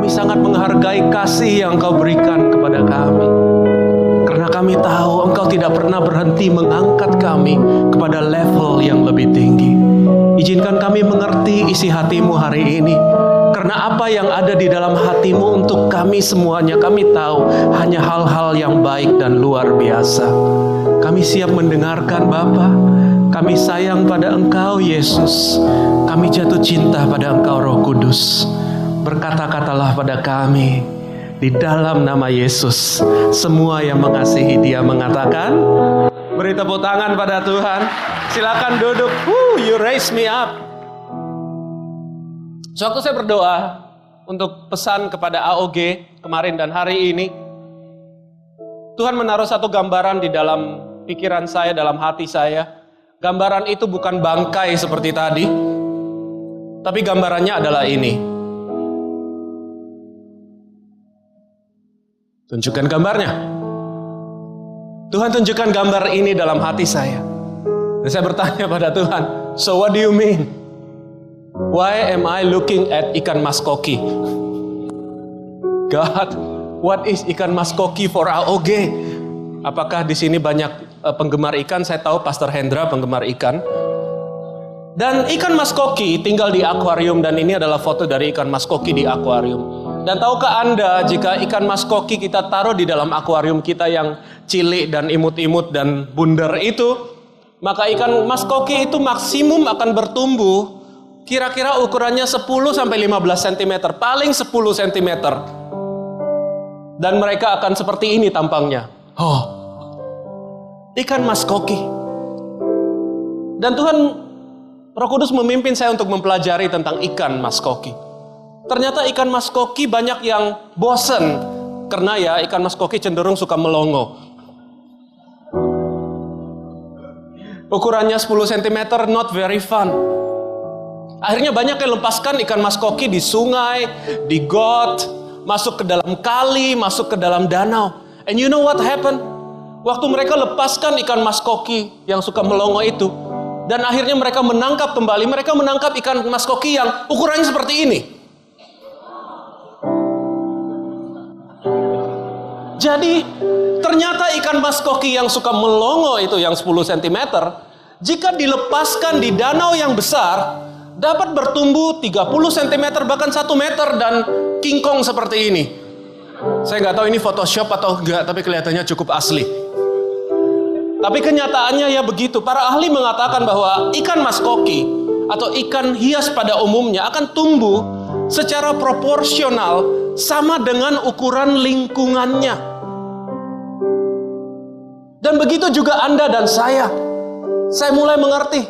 Kami sangat menghargai kasih yang Engkau berikan kepada kami. Karena kami tahu Engkau tidak pernah berhenti mengangkat kami kepada level yang lebih tinggi. Izinkan kami mengerti isi hati-Mu hari ini. Karena apa yang ada di dalam hati-Mu untuk kami semuanya, kami tahu hanya hal-hal yang baik dan luar biasa. Kami siap mendengarkan Bapa. Kami sayang pada Engkau Yesus. Kami jatuh cinta pada Engkau Roh Kudus. Berkata-katalah pada kami di dalam nama Yesus. Semua yang mengasihi Dia mengatakan, beri tepuk tangan pada Tuhan. Silakan duduk. You raise me up. Sewaktu saya berdoa untuk pesan kepada AOG kemarin dan hari ini, Tuhan menaruh satu gambaran di dalam pikiran saya, dalam hati saya. Gambaran itu bukan bangkai seperti tadi, tapi gambarannya adalah ini. Tunjukkan gambarnya. Tuhan tunjukkan gambar ini dalam hati saya. Dan saya bertanya pada Tuhan, so what do you mean? Why am I looking at ikan mas koki? God, what is ikan mas koki for AOG? Apakah di sini banyak penggemar ikan? Saya tahu Pastor Hendra penggemar ikan. Dan ikan mas koki tinggal di akuarium, dan ini adalah foto dari ikan mas koki di akuarium. Dan tahukah Anda, jika ikan mas koki kita taruh di dalam akuarium kita yang cilik dan imut-imut dan bundar itu, maka ikan mas koki itu maksimum akan bertumbuh kira-kira ukurannya 10-15 cm, paling 10 cm. Dan mereka akan seperti ini tampangnya. Oh, ikan mas koki. Dan Tuhan Roh Kudus memimpin saya untuk mempelajari tentang ikan mas koki. Ternyata ikan mas koki banyak yang bosen, karena ya ikan mas koki cenderung suka melongo. Ukurannya 10 cm, not very fun. Akhirnya banyak yang lepaskan ikan mas koki di sungai, di got, masuk ke dalam kali, masuk ke dalam danau. And you know what happened? Waktu mereka lepaskan ikan mas koki yang suka melongo itu, dan akhirnya mereka menangkap kembali, mereka menangkap ikan mas koki yang ukurannya seperti ini. Jadi ternyata ikan mas koki yang suka melongo itu yang 10 cm, jika dilepaskan di danau yang besar, dapat bertumbuh 30 cm bahkan 1 meter dan kingkong seperti ini. Saya nggak tahu ini Photoshop atau enggak, tapi kelihatannya cukup asli. Tapi kenyataannya ya begitu. Para ahli mengatakan bahwa ikan mas koki atau ikan hias pada umumnya akan tumbuh secara proporsional sama dengan ukuran lingkungannya. Dan begitu juga Anda dan saya. Saya mulai mengerti.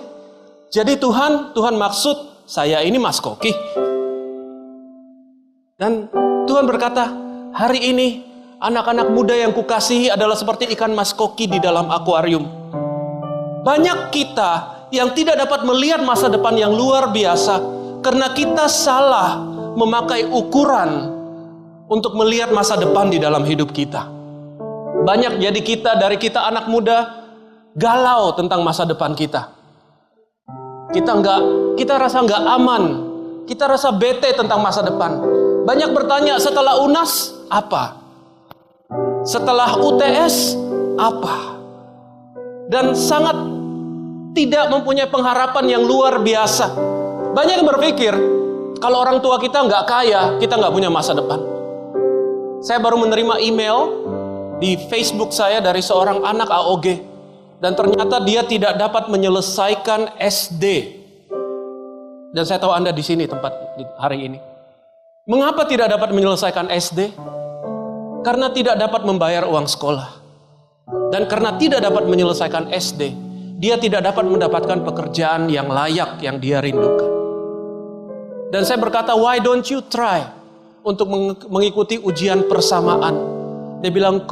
Jadi Tuhan maksud saya ini mas koki. Dan Tuhan berkata, hari ini anak-anak muda yang kukasihi adalah seperti ikan mas koki di dalam akuarium. Banyak kita yang tidak dapat melihat masa depan yang luar biasa karena kita salah memakai ukuran untuk melihat masa depan di dalam hidup kita. Banyak dari kita anak muda galau tentang masa depan kita. Kita rasa nggak aman, kita rasa bete tentang masa depan. Banyak bertanya, setelah UNAS apa? Setelah UTS apa? Dan sangat tidak mempunyai pengharapan yang luar biasa. Banyak yang berpikir, kalau orang tua kita nggak kaya, kita nggak punya masa depan. Saya baru menerima email di Facebook saya dari seorang anak AOG. Dan ternyata dia tidak dapat menyelesaikan SD. Dan saya tahu Anda di sini tempat hari ini. Mengapa tidak dapat menyelesaikan SD? Karena tidak dapat membayar uang sekolah. Dan karena tidak dapat menyelesaikan SD, dia tidak dapat mendapatkan pekerjaan yang layak yang dia rindukan. Dan saya berkata, why don't you try untuk mengikuti ujian persamaan? Dia bilang,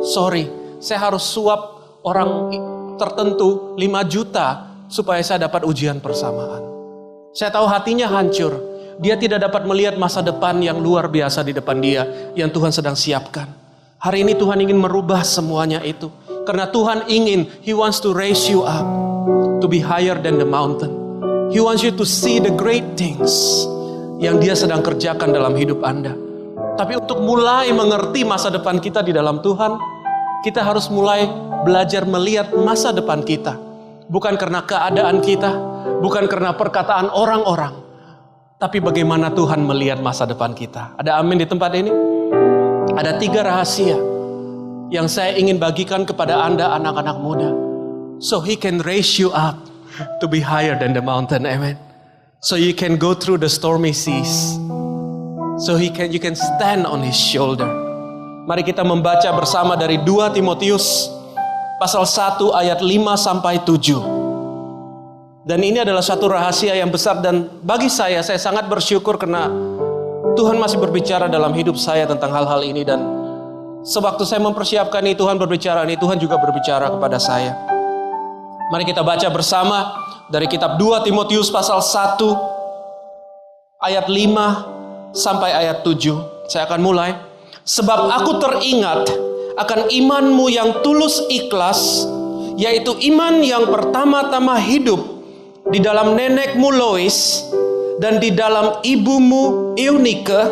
sorry, saya harus suap orang tertentu 5 juta supaya saya dapat ujian persamaan. Saya tahu hatinya hancur. Dia tidak dapat melihat masa depan yang luar biasa di depan dia yang Tuhan sedang siapkan. Hari ini Tuhan ingin merubah semuanya itu. Karena Tuhan ingin, He wants to raise you up to be higher than the mountain. He wants you to see the great things yang Dia sedang kerjakan dalam hidup Anda. Tapi untuk mulai mengerti masa depan kita di dalam Tuhan, kita harus mulai belajar melihat masa depan kita. Bukan karena keadaan kita, bukan karena perkataan orang-orang, tapi bagaimana Tuhan melihat masa depan kita. Ada amin di tempat ini? Ada 3 rahasia yang saya ingin bagikan kepada Anda anak-anak muda. So He can raise you up to be higher than the mountain. Amen. So you can go through the stormy seas. So you can stand on His shoulder. Mari kita membaca bersama dari 2 Timotius pasal 1 ayat 5 sampai 7. Dan ini adalah satu rahasia yang besar, dan bagi saya sangat bersyukur karena Tuhan masih berbicara dalam hidup saya tentang hal-hal ini. Dan sewaktu saya mempersiapkan ini, Tuhan berbicara ini, Tuhan juga berbicara kepada saya. Mari kita baca bersama dari kitab 2 Timotius pasal 1 ayat 5 sampai ayat 7. Saya akan mulai. Sebab aku teringat akan imanmu yang tulus ikhlas, yaitu iman yang pertama-tama hidup di dalam nenekmu Lois dan di dalam ibumu Eunike,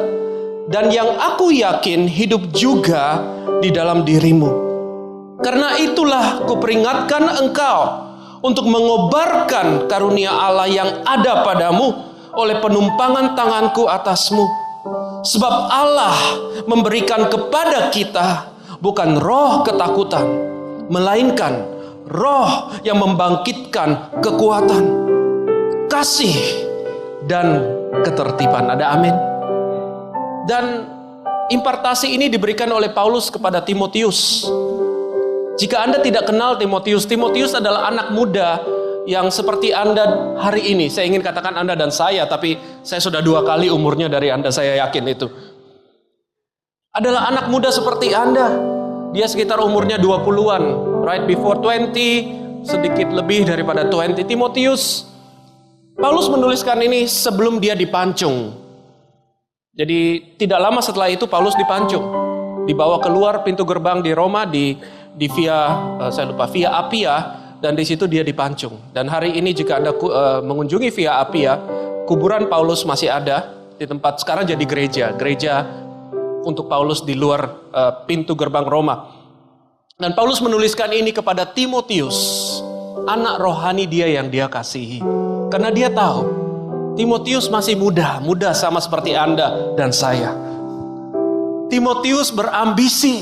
dan yang aku yakin hidup juga di dalam dirimu. Karena itulah kuperingatkan engkau untuk mengobarkan karunia Allah yang ada padamu oleh penumpangan tanganku atasmu. Sebab Allah memberikan kepada kita bukan roh ketakutan, melainkan roh yang membangkitkan kekuatan, kasih, dan ketertiban. Ada amin. Dan impartasi ini diberikan oleh Paulus kepada Timotius. Jika Anda tidak kenal Timotius, Timotius adalah anak muda yang seperti Anda hari ini. Saya ingin katakan Anda dan saya, tapi saya sudah 2 kali umurnya dari Anda, saya yakin itu. Adalah anak muda seperti Anda. Dia sekitar umurnya 20-an, right before 20, sedikit lebih daripada 20. Timotius, Paulus menuliskan ini sebelum dia dipancung. Jadi tidak lama setelah itu Paulus dipancung, dibawa keluar pintu gerbang di Roma di via Appia, dan di situ dia dipancung. Dan hari ini jika Anda mengunjungi via Appia, kuburan Paulus masih ada di tempat sekarang jadi gereja untuk Paulus di luar pintu gerbang Roma. Dan Paulus menuliskan ini kepada Timotius, anak rohani dia yang dia kasihi. Karena dia tahu Timotius masih muda sama seperti Anda dan saya. Timotius berambisi,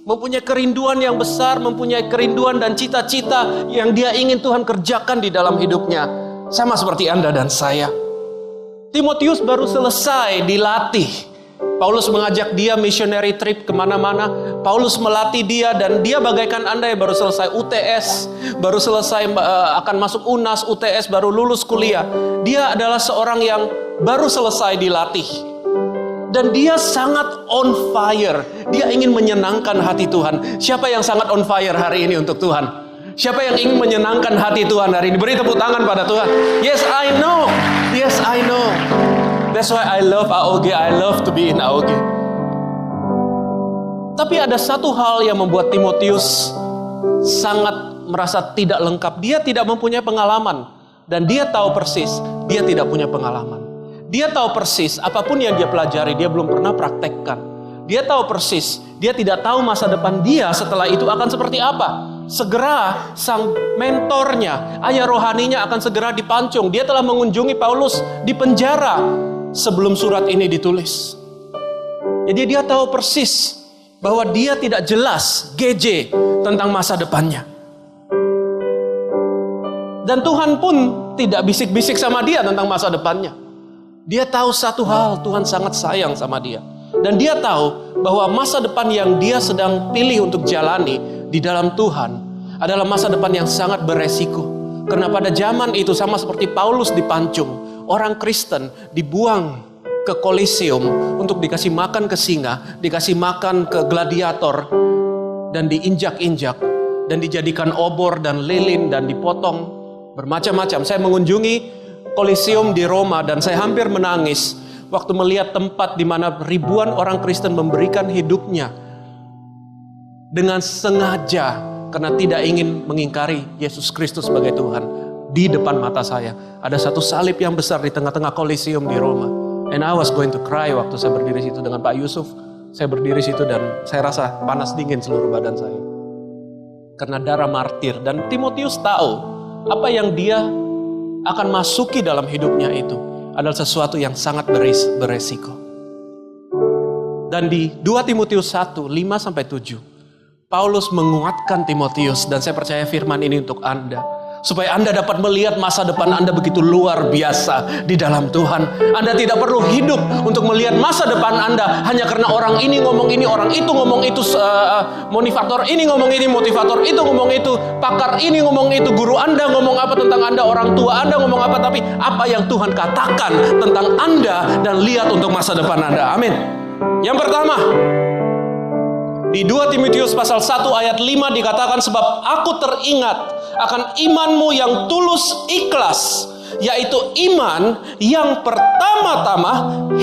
mempunyai kerinduan yang besar, mempunyai kerinduan dan cita-cita yang dia ingin Tuhan kerjakan di dalam hidupnya, sama seperti Anda dan saya. Timotius baru selesai dilatih. Paulus mengajak dia missionary trip kemana-mana. Paulus melatih dia, dan dia bagaikan Anda yang baru selesai UTS, baru selesai akan masuk UNAS, UTS, baru lulus kuliah. Dia adalah seorang yang baru selesai dilatih. Dan dia sangat on fire. Dia ingin menyenangkan hati Tuhan. Siapa yang sangat on fire hari ini untuk Tuhan? Siapa yang ingin menyenangkan hati Tuhan hari ini? Beri tepuk tangan pada Tuhan. Yes, I know. Yes, I know. That's why I love AOG. I love to be in AOG. Tapi ada satu hal yang membuat Timotius sangat merasa tidak lengkap. Dia tidak mempunyai pengalaman. Dan dia tahu persis, dia tidak punya pengalaman. Dia tahu persis, apapun yang dia pelajari, dia belum pernah praktekkan. Dia tahu persis, dia tidak tahu masa depan dia setelah itu akan seperti apa. Segera sang mentornya, ayah rohaninya akan segera dipancung. Dia telah mengunjungi Paulus di penjara sebelum surat ini ditulis. Jadi dia tahu persis bahwa dia tidak jelas GJ tentang masa depannya. Dan Tuhan pun tidak bisik-bisik sama dia tentang masa depannya. Dia tahu satu hal, Tuhan sangat sayang sama dia. Dan dia tahu bahwa masa depan yang dia sedang pilih untuk jalani di dalam Tuhan adalah masa depan yang sangat beresiko. Karena pada zaman itu sama seperti Paulus dipancung, orang Kristen dibuang ke Kolosium untuk dikasih makan ke singa, dikasih makan ke gladiator, dan diinjak-injak, dan dijadikan obor dan lilin, dan dipotong bermacam-macam. Saya mengunjungi Kolosium di Roma dan saya hampir menangis waktu melihat tempat di mana ribuan orang Kristen memberikan hidupnya dengan sengaja karena tidak ingin mengingkari Yesus Kristus sebagai Tuhan. Di depan mata saya ada satu salib yang besar di tengah-tengah Kolosium di Roma. And I was going to cry waktu saya berdiri situ dengan Pak Yusuf. Saya berdiri situ dan saya rasa panas dingin seluruh badan saya. Karena darah martir. Dan Timotius tahu apa yang dia akan masuki dalam hidupnya itu adalah sesuatu yang sangat beresiko. Dan di 2 Timotius 1, 5-7, Paulus menguatkan Timotius, dan saya percaya firman ini untuk Anda, supaya Anda dapat melihat masa depan Anda begitu luar biasa di dalam Tuhan. Anda tidak perlu hidup untuk melihat masa depan Anda hanya karena orang ini ngomong ini, orang itu ngomong itu, motivator ini ngomong ini, motivator itu ngomong itu, pakar ini ngomong itu, guru Anda ngomong apa tentang Anda, orang tua Anda ngomong apa, tapi apa yang Tuhan katakan tentang Anda dan lihat untuk masa depan Anda. Amin. Yang pertama, di 2 Timotius pasal 1 ayat 5 dikatakan, sebab aku teringat akan imanmu yang tulus ikhlas, yaitu iman yang pertama-tama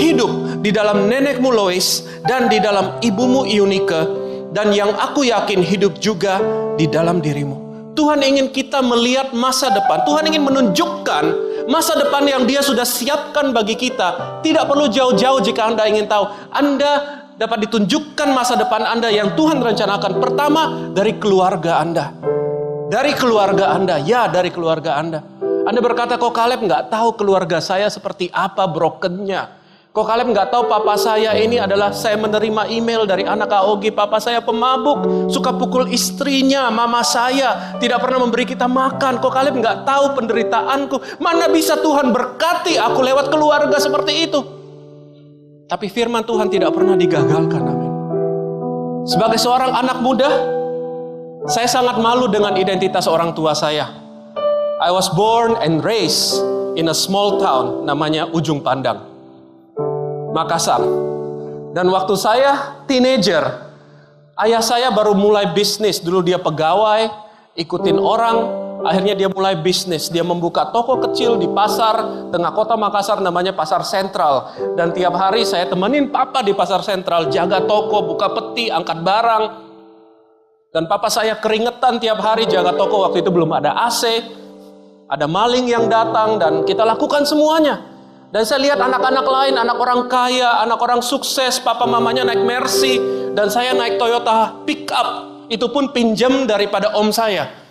hidup di dalam nenekmu Lois dan di dalam ibumu Eunike, dan yang aku yakin hidup juga di dalam dirimu. Tuhan ingin kita melihat masa depan. Tuhan ingin menunjukkan masa depan yang Dia sudah siapkan bagi kita. Tidak perlu jauh-jauh jika Anda ingin tahu. Anda dapat ditunjukkan masa depan Anda yang Tuhan rencanakan. Pertama, dari keluarga Anda. Dari keluarga Anda. Ya, dari keluarga Anda. Anda berkata, kok Caleb nggak tahu keluarga saya seperti apa brokennya. Kok Caleb nggak tahu papa saya ini adalah, saya menerima email dari anak AOG, papa saya pemabuk, suka pukul istrinya, mama saya tidak pernah memberi kita makan. Kok Caleb nggak tahu penderitaanku. Mana bisa Tuhan berkati aku lewat keluarga seperti itu. Tapi firman Tuhan tidak pernah digagalkan. Amin. Sebagai seorang anak muda, saya sangat malu dengan identitas orang tua saya. I was born and raised in a small town namanya Ujung Pandang, Makassar. Dan waktu saya teenager, ayah saya baru mulai bisnis. Dulu dia pegawai, ikutin orang. Akhirnya dia mulai bisnis. Dia membuka toko kecil di pasar tengah kota Makassar, namanya Pasar Sentral. Dan tiap hari saya temenin papa di Pasar Sentral, jaga toko, buka peti, angkat barang. Dan papa saya keringetan tiap hari jaga toko. Waktu itu belum ada AC, ada maling yang datang, dan kita lakukan semuanya. Dan saya lihat anak-anak lain, anak orang kaya, anak orang sukses, papa mamanya naik Mercy, dan saya naik Toyota pickup. Itu pun pinjam daripada om saya.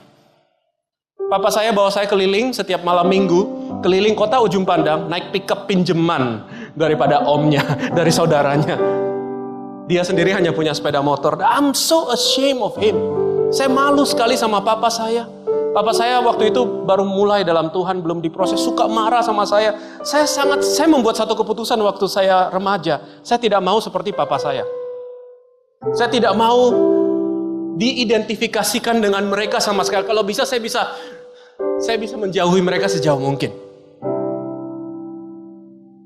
Papa saya bawa saya keliling setiap malam minggu, keliling kota Ujung Pandang, naik pickup pinjaman daripada omnya, dari saudaranya. Dia sendiri hanya punya sepeda motor. I'm so ashamed of him. Saya malu sekali sama papa saya. Papa saya waktu itu baru mulai dalam Tuhan, belum diproses, suka marah sama saya. Saya membuat satu keputusan waktu saya remaja. Saya tidak mau seperti papa saya. Saya tidak mau diidentifikasikan dengan mereka sama sekali. Kalau bisa saya bisa menjauhi mereka sejauh mungkin.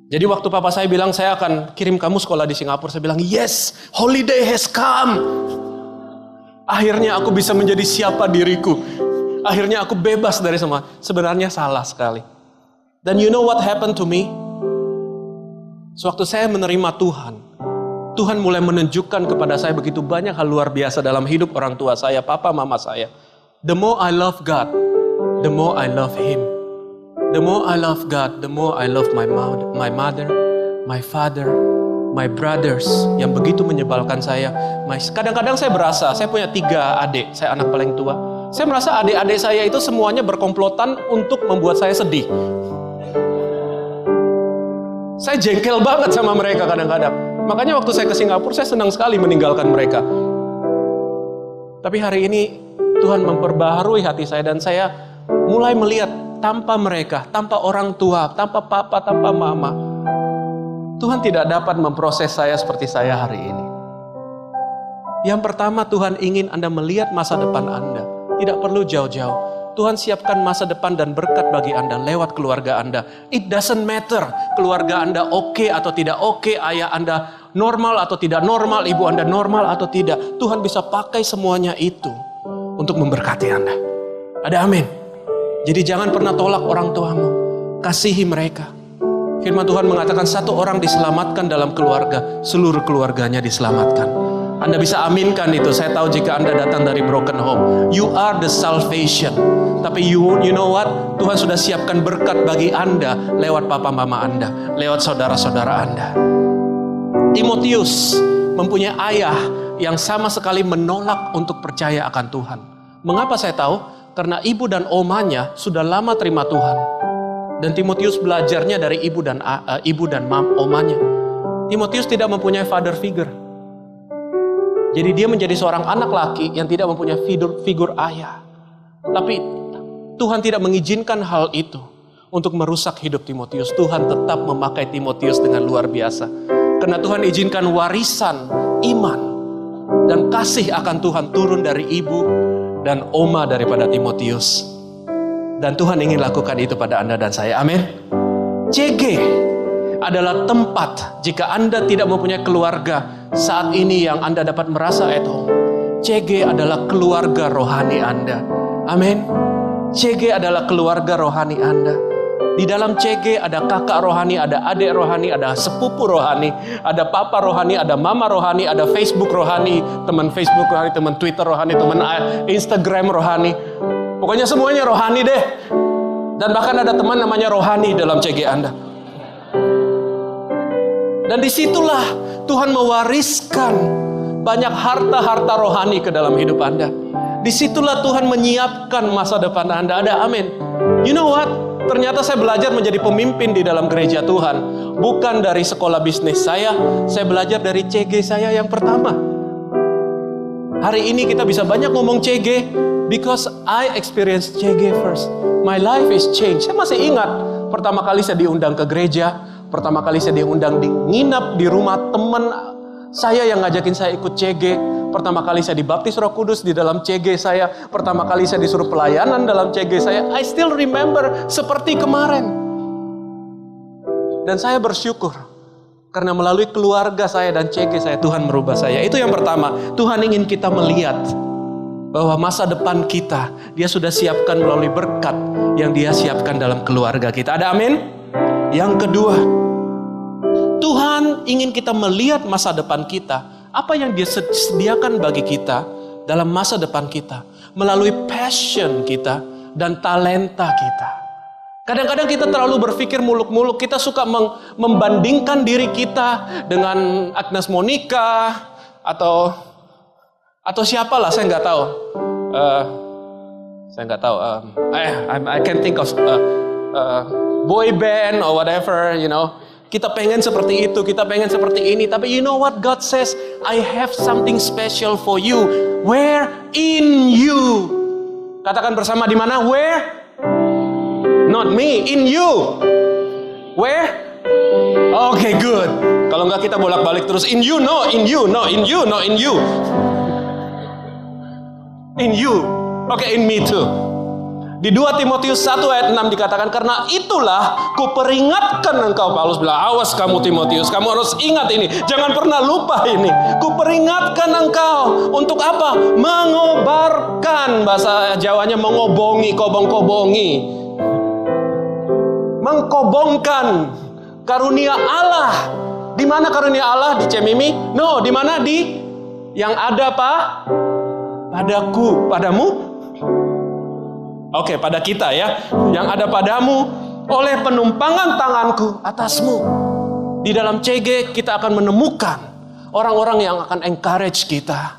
Jadi waktu papa saya bilang saya akan kirim kamu sekolah di Singapura, saya bilang yes, holiday has come. Akhirnya aku bisa menjadi siapa diriku. Akhirnya aku bebas dari semua. Sebenarnya salah sekali. Dan you know what happened to me? Sewaktu saya menerima Tuhan, Tuhan mulai menunjukkan kepada saya begitu banyak hal luar biasa dalam hidup orang tua saya, papa mama saya. The more I love God, the more I love Him. The more I love God, the more I love my mother, my father, my brothers yang begitu menyebalkan saya. Kadang-kadang saya berasa, saya punya 3 adik, saya anak paling tua. Saya merasa adik-adik saya itu semuanya berkomplotan untuk membuat saya sedih. Saya jengkel banget sama mereka kadang-kadang. Makanya waktu saya ke Singapura, saya senang sekali meninggalkan mereka. Tapi hari ini Tuhan memperbaharui hati saya, dan saya mulai melihat tanpa mereka, tanpa orang tua, tanpa papa, tanpa mama, Tuhan tidak dapat memproses saya seperti saya hari ini. Yang pertama, Tuhan ingin Anda melihat masa depan Anda. Tidak perlu jauh-jauh. Tuhan siapkan masa depan dan berkat bagi Anda lewat keluarga Anda. It doesn't matter keluarga Anda oke atau tidak oke, ayah Anda normal atau tidak normal, ibu Anda normal atau tidak. Tuhan bisa pakai semuanya itu untuk memberkati Anda. Ada amin? Jadi jangan pernah tolak orang tuamu. Kasihi mereka. Firman Tuhan mengatakan 1 orang diselamatkan dalam keluarga, seluruh keluarganya diselamatkan. Anda bisa aminkan itu. Saya tahu jika Anda datang dari broken home, you are the salvation. Tapi you know what? Tuhan sudah siapkan berkat bagi Anda lewat papa mama Anda, lewat saudara-saudara Anda. Timotius mempunyai ayah yang sama sekali menolak untuk percaya akan Tuhan. Mengapa saya tahu? Karena ibu dan omanya sudah lama terima Tuhan. Dan Timotius belajarnya dari ibu dan omanya. Timotius tidak mempunyai father figure. Jadi dia menjadi seorang anak laki yang tidak mempunyai figur ayah. Tapi Tuhan tidak mengizinkan hal itu untuk merusak hidup Timotius. Tuhan tetap memakai Timotius dengan luar biasa. Karena Tuhan izinkan warisan iman dan kasih akan Tuhan turun dari ibu dan oma daripada Timotius. Dan Tuhan ingin lakukan itu pada Anda dan saya. Amin. CG adalah tempat jika Anda tidak mempunyai keluarga saat ini yang Anda dapat merasa at home. CG adalah keluarga rohani Anda. Amin. CG adalah keluarga rohani Anda. Di dalam CG ada kakak rohani, ada adik rohani, ada sepupu rohani, ada papa rohani, ada mama rohani, ada Facebook rohani, teman Facebook rohani, teman Twitter rohani, teman Instagram rohani. Pokoknya semuanya rohani deh. Dan bahkan ada teman namanya rohani dalam CG Anda. Dan disitulah Tuhan mewariskan banyak harta-harta rohani ke dalam hidup Anda. Disitulah Tuhan menyiapkan masa depan Anda. Ada amin. You know what? Ternyata saya belajar menjadi pemimpin di dalam gereja Tuhan. Bukan dari sekolah bisnis saya belajar dari CG saya yang pertama. Hari ini kita bisa banyak ngomong CG because I experienced CG first. My life is changed. Saya masih ingat pertama kali saya diundang ke gereja, pertama kali saya diundang nginap di rumah teman saya yang ngajakin saya ikut CG. Pertama kali saya dibaptis Roh Kudus di dalam CG saya. Pertama kali saya disuruh pelayanan dalam CG saya. I still remember seperti kemarin. Dan saya bersyukur. Karena melalui keluarga saya dan CG saya, Tuhan merubah saya. Itu yang pertama. Tuhan ingin kita melihat bahwa masa depan kita, Dia sudah siapkan melalui berkat yang Dia siapkan dalam keluarga kita. Ada amin? Yang kedua, Tuhan ingin kita melihat masa depan kita. Apa yang Dia sediakan bagi kita dalam masa depan kita. Melalui passion kita dan talenta kita. Kadang-kadang kita terlalu berpikir muluk-muluk. Kita suka membandingkan diri kita dengan Agnes Monica. Atau siapalah, saya nggak tahu. I can think of boy band or whatever, you know. Kita pengen seperti itu, kita pengen seperti ini. Tapi you know what God says? I have something special for you. Where? In you. Katakan bersama, di mana? Where? Not me, in you. Where? Okay, good. Kalau enggak kita bolak-balik terus. In you, no, in you, no, in you, no, in you. In you. Okay, in me too. Di 2 Timotius 1 ayat 6 dikatakan, karena itulah kuperingatkan engkau. Paulus bilang, awas kamu Timotius, kamu harus ingat ini. Jangan pernah lupa ini. Kuperingatkan engkau. Untuk apa? Mengobarkan. Bahasa Jawanya mengobongi, kobong-kobongi. Mengkobongkan karunia Allah. Di mana karunia Allah? Di Cemimi? No, di mana? Di yang ada padaku, padamu. Oke, pada kita ya. Yang ada padamu oleh penumpangan tanganku atasmu. Di dalam CG kita akan menemukan orang-orang yang akan encourage kita.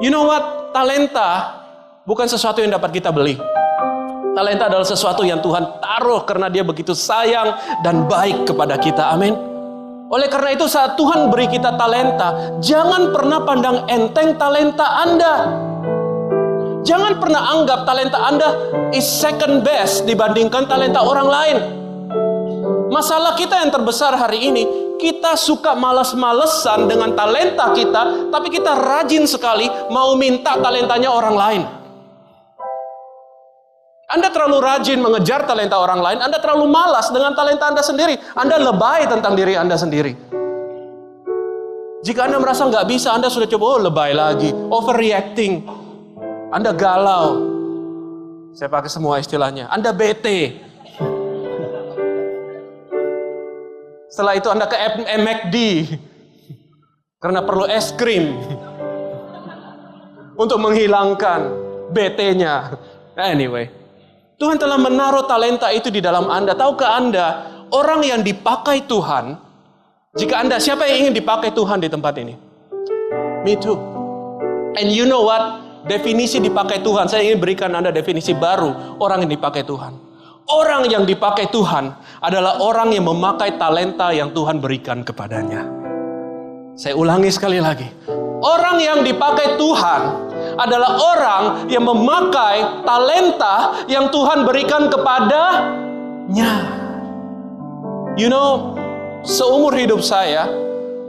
You know what? Talenta bukan sesuatu yang dapat kita beli. Talenta adalah sesuatu yang Tuhan taruh karena Dia begitu sayang dan baik kepada kita. Amin. Oleh karena itu saat Tuhan beri kita talenta, jangan pernah pandang enteng talenta Anda. Jangan pernah anggap talenta Anda is second best dibandingkan talenta orang lain. Masalah kita yang terbesar hari ini, kita suka malas-malesan dengan talenta kita, tapi kita rajin sekali mau minta talentanya orang lain. Anda terlalu rajin mengejar talenta orang lain, Anda terlalu malas dengan talenta Anda sendiri. Anda lebay tentang diri Anda sendiri. Jika Anda merasa nggak bisa, Anda sudah coba, lebay lagi, overreacting. Anda galau. Saya pakai semua istilahnya. Anda bete. Setelah itu Anda ke McD. Karena perlu es krim untuk menghilangkan BT-nya. Anyway, Tuhan telah menaruh talenta itu di dalam Anda. Tahukah Anda, orang yang dipakai Tuhan, jika Anda, siapa yang ingin dipakai Tuhan di tempat ini? Me too. And you know what? Definisi dipakai Tuhan, saya ingin berikan Anda definisi baru orang yang dipakai Tuhan. Orang yang dipakai Tuhan adalah orang yang memakai talenta yang Tuhan berikan kepadanya. Saya ulangi sekali lagi. Orang yang dipakai Tuhan adalah orang yang memakai talenta yang Tuhan berikan kepadanya. You know, seumur hidup saya,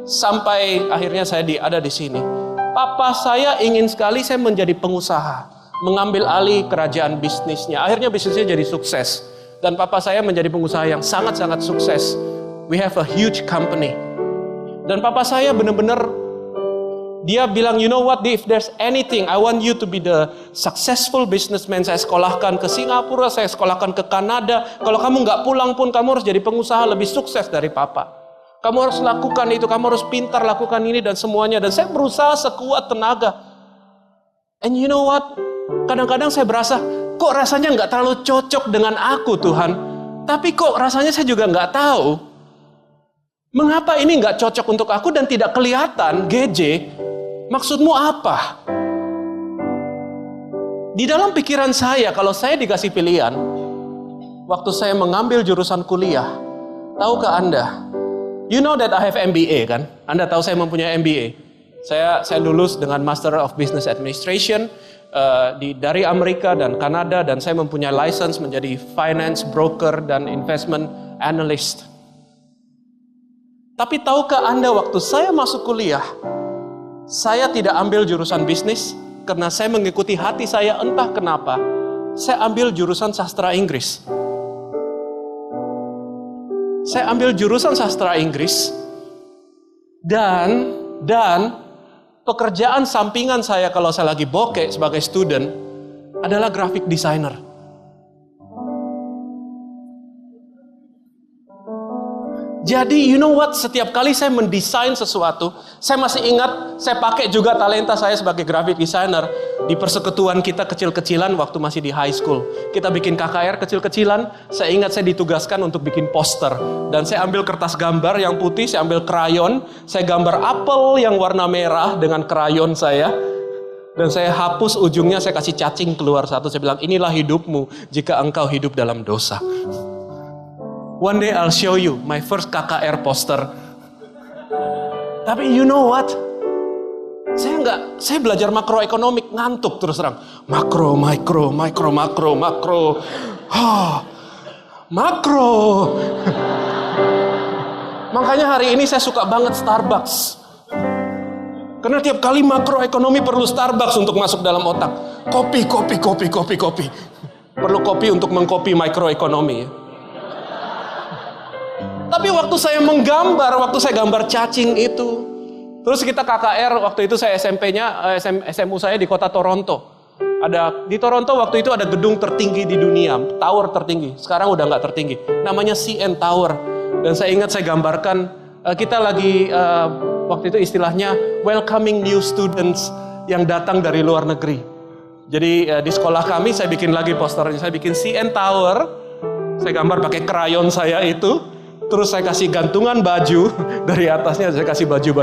sampai akhirnya saya ada di sini, papa saya ingin sekali saya menjadi pengusaha, mengambil alih kerajaan bisnisnya. Akhirnya bisnisnya jadi sukses. Dan papa saya menjadi pengusaha yang sangat-sangat sukses. We have a huge company. Dan papa saya benar-benar, dia bilang, you know what, if there's anything, I want you to be the successful businessman. Saya sekolahkan ke Singapura, saya sekolahkan ke Kanada. Kalau kamu nggak pulang pun, kamu harus jadi pengusaha lebih sukses dari papa. Kamu harus lakukan itu, kamu harus pintar lakukan ini dan semuanya. Dan saya berusaha sekuat tenaga. And you know what? Kadang-kadang saya berasa, kok rasanya nggak terlalu cocok dengan aku Tuhan. Tapi kok rasanya saya juga nggak tahu. Mengapa ini nggak cocok untuk aku dan tidak kelihatan, GJ? Maksudmu apa? Di dalam pikiran saya, kalau saya dikasih pilihan, waktu saya mengambil jurusan kuliah, tahukah Anda? You know that I have MBA kan? Anda tahu saya mempunyai MBA. Saya lulus dengan Master of Business Administration dari Amerika dan Kanada, dan saya mempunyai license menjadi finance broker dan investment analyst. Tapi tahukah Anda, waktu saya masuk kuliah, saya tidak ambil jurusan bisnis karena saya mengikuti hati saya, entah kenapa. Saya ambil jurusan sastra Inggris. Saya ambil jurusan sastra Inggris dan pekerjaan sampingan saya kalau saya lagi bokeh sebagai student adalah graphic designer. Jadi you know what, setiap kali saya mendesain sesuatu, saya masih ingat saya pakai juga talenta saya sebagai graphic designer di persekutuan kita kecil-kecilan waktu masih di high school. Kita bikin KKR kecil-kecilan, saya ingat saya ditugaskan untuk bikin poster. Dan saya ambil kertas gambar yang putih, saya ambil krayon, saya gambar apel yang warna merah dengan krayon saya. Dan saya hapus ujungnya, saya kasih cacing keluar satu, saya bilang, inilah hidupmu jika engkau hidup dalam dosa. One day I'll show you my first KKR poster. Tapi you know what? Saya belajar makroekonomik, ngantuk terus terang. Makro. Makro. Makanya hari ini saya suka banget Starbucks. Karena tiap kali makroekonomi perlu Starbucks untuk masuk dalam otak. Kopi. Perlu kopi untuk mengkopi makroekonomi ya. Tapi waktu saya gambar cacing itu, terus kita KKR, waktu itu saya SMU saya di kota Toronto. Di Toronto waktu itu ada gedung tertinggi di dunia, tower tertinggi. Sekarang udah nggak tertinggi, namanya CN Tower. Dan saya ingat saya gambarkan, kita lagi waktu itu istilahnya welcoming new students yang datang dari luar negeri. Jadi di sekolah kami saya bikin lagi posternya, saya bikin CN Tower, saya gambar pakai krayon saya itu. Terus saya kasih gantungan baju, dari atasnya saya kasih baju.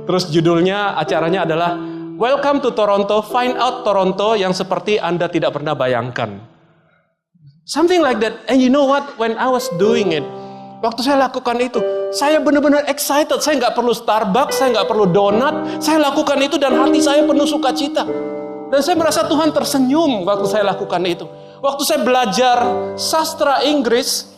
Terus judulnya, acaranya adalah Welcome to Toronto, Find Out Toronto yang seperti Anda tidak pernah bayangkan. Something like that. And you know what? When I was doing it, waktu saya lakukan itu, saya benar-benar excited. Saya nggak perlu Starbucks, saya nggak perlu donat. Saya lakukan itu dan hati saya penuh sukacita. Dan saya merasa Tuhan tersenyum waktu saya lakukan itu. Waktu saya belajar sastra Inggris,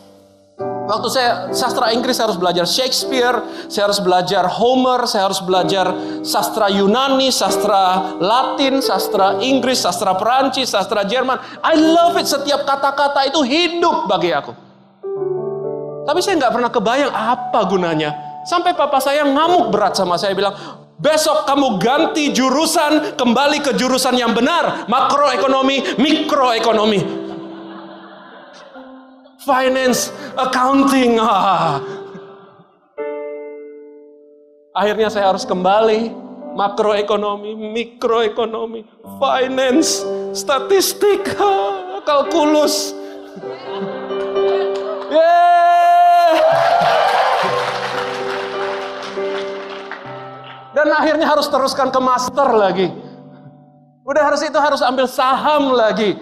saya harus belajar Shakespeare, saya harus belajar Homer, saya harus belajar sastra Yunani, sastra Latin, sastra Inggris, sastra Perancis, sastra Jerman. I love it, setiap kata-kata itu hidup bagi aku. Tapi saya nggak pernah kebayang apa gunanya. Sampai papa saya ngamuk berat sama saya, bilang, besok kamu ganti jurusan, kembali ke jurusan yang benar, makroekonomi, mikroekonomi. Finance, accounting. Akhirnya saya harus kembali makroekonomi, mikroekonomi, finance, statistik, kalkulus. Dan akhirnya harus teruskan ke master lagi. Udah harus ambil saham lagi.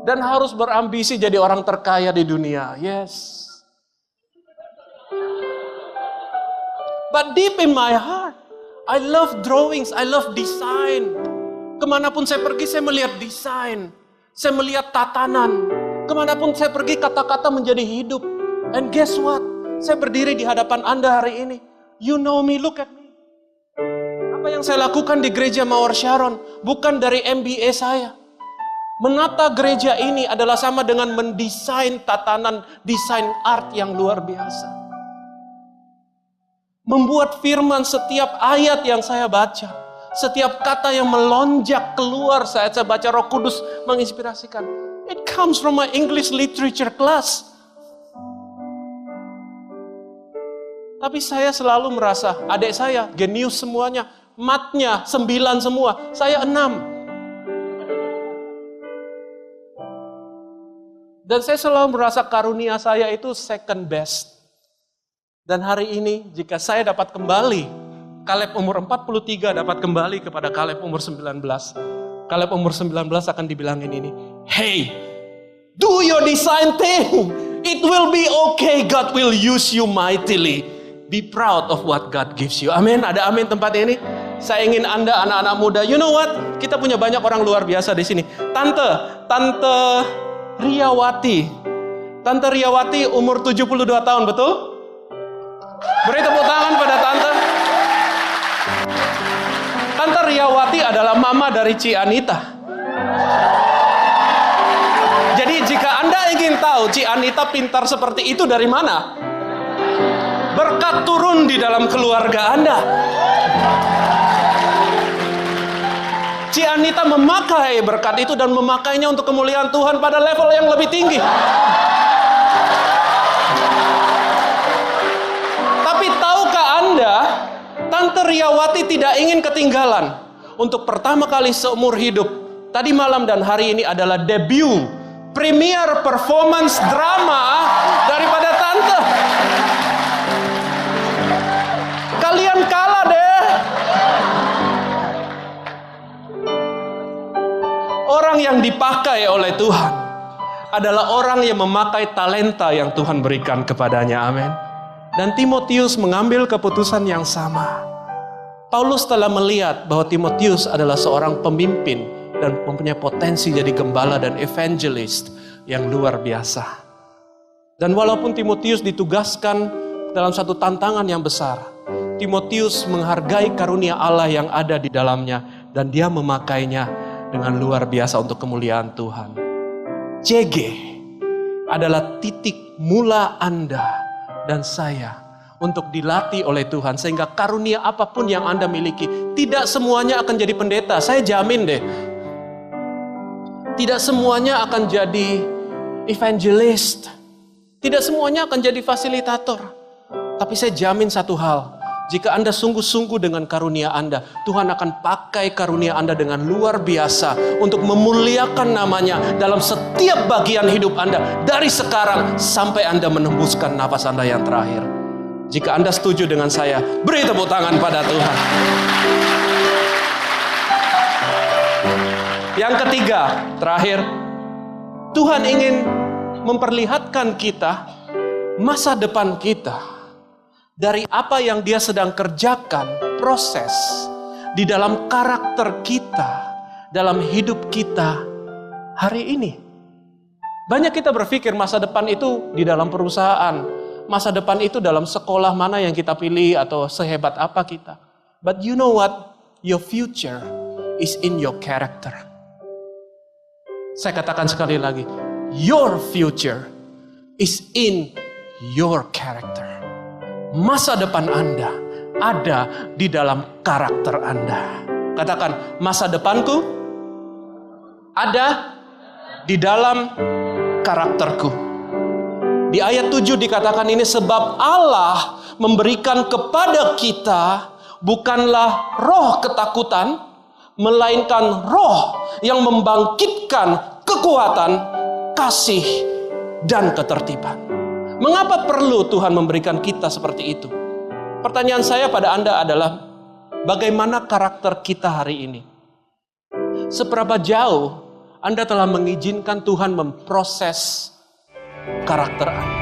Dan harus berambisi jadi orang terkaya di dunia. Yes. But deep in my heart, I love drawings, I love design. Kemanapun saya pergi, saya melihat desain. Saya melihat tatanan. Kemanapun saya pergi, kata-kata menjadi hidup. And guess what? Saya berdiri di hadapan Anda hari ini. You know me, look at me. Apa yang saya lakukan di gereja Mawar Sharon bukan dari MBA saya. Menata gereja ini adalah sama dengan mendesain tatanan, desain art yang luar biasa. Membuat firman setiap ayat yang saya baca, setiap kata yang melonjak keluar saat saya baca, Roh Kudus menginspirasikan. It comes from my English literature class. Tapi saya selalu merasa, adik saya genius semuanya, matnya 9 semua, saya 6. Dan saya selalu merasa karunia saya itu second best. Dan hari ini jika saya dapat kembali, Kaleb umur 43 dapat kembali kepada Kaleb umur 19. Kaleb umur 19 akan dibilangin ini, hey, do your design thing. It will be okay, God will use you mightily. Be proud of what God gives you. Amin, ada amin tempat ini. Saya ingin Anda anak-anak muda, you know what? Kita punya banyak orang luar biasa di sini. Tante Riawati. Tante Riawati umur 72 tahun, betul? Beri tepuk tangan pada Tante. Tante Riawati adalah mama dari Ci Anita. Jadi jika Anda ingin tahu Ci Anita pintar seperti itu dari mana? Berkat turun di dalam keluarga Anda. Ci Anita memakai berkat itu dan memakainya untuk kemuliaan Tuhan pada level yang lebih tinggi. Tapi tahukah Anda, Tante Riawati tidak ingin ketinggalan. Untuk pertama kali seumur hidup, tadi malam dan hari ini adalah debut, premier performance drama daripada Tante. Kalian kalah deh. Orang yang dipakai oleh Tuhan adalah orang yang memakai talenta yang Tuhan berikan kepadanya. Amin. Dan Timotius mengambil keputusan yang sama. Paulus telah melihat bahwa Timotius adalah seorang pemimpin dan mempunyai potensi jadi gembala dan evangelist yang luar biasa. Dan walaupun Timotius ditugaskan dalam satu tantangan yang besar, Timotius menghargai karunia Allah yang ada di dalamnya dan dia memakainya dengan luar biasa untuk kemuliaan Tuhan. JG adalah titik mula Anda dan saya untuk dilatih oleh Tuhan sehingga karunia apapun yang Anda miliki tidak semuanya akan jadi pendeta. Saya jamin deh. Tidak semuanya akan jadi evangelist. Tidak semuanya akan jadi fasilitator. Tapi saya jamin satu hal. Jika Anda sungguh-sungguh dengan karunia Anda, Tuhan akan pakai karunia Anda dengan luar biasa untuk memuliakan namanya dalam setiap bagian hidup Anda. Dari sekarang sampai Anda menembuskan nafas Anda yang terakhir. Jika Anda setuju dengan saya, beri tepuk tangan pada Tuhan. Yang ketiga, terakhir, Tuhan ingin memperlihatkan kita masa depan kita. Dari apa yang dia sedang kerjakan, proses di dalam karakter kita, dalam hidup kita hari ini. Banyak kita berpikir masa depan itu di dalam perusahaan, masa depan itu dalam sekolah mana yang kita pilih atau sehebat apa kita. But you know what? Your future is in your character. Saya katakan sekali lagi, your future is in your character. Masa depan Anda ada di dalam karakter Anda. Katakan, masa depanku ada di dalam karakterku. Di ayat 7 dikatakan ini, sebab Allah memberikan kepada kita bukanlah roh ketakutan, melainkan roh yang membangkitkan kekuatan, kasih, dan ketertiban. Mengapa perlu Tuhan memberikan kita seperti itu? Pertanyaan saya pada Anda adalah, bagaimana karakter kita hari ini? Seberapa jauh Anda telah mengizinkan Tuhan memproses karakter Anda?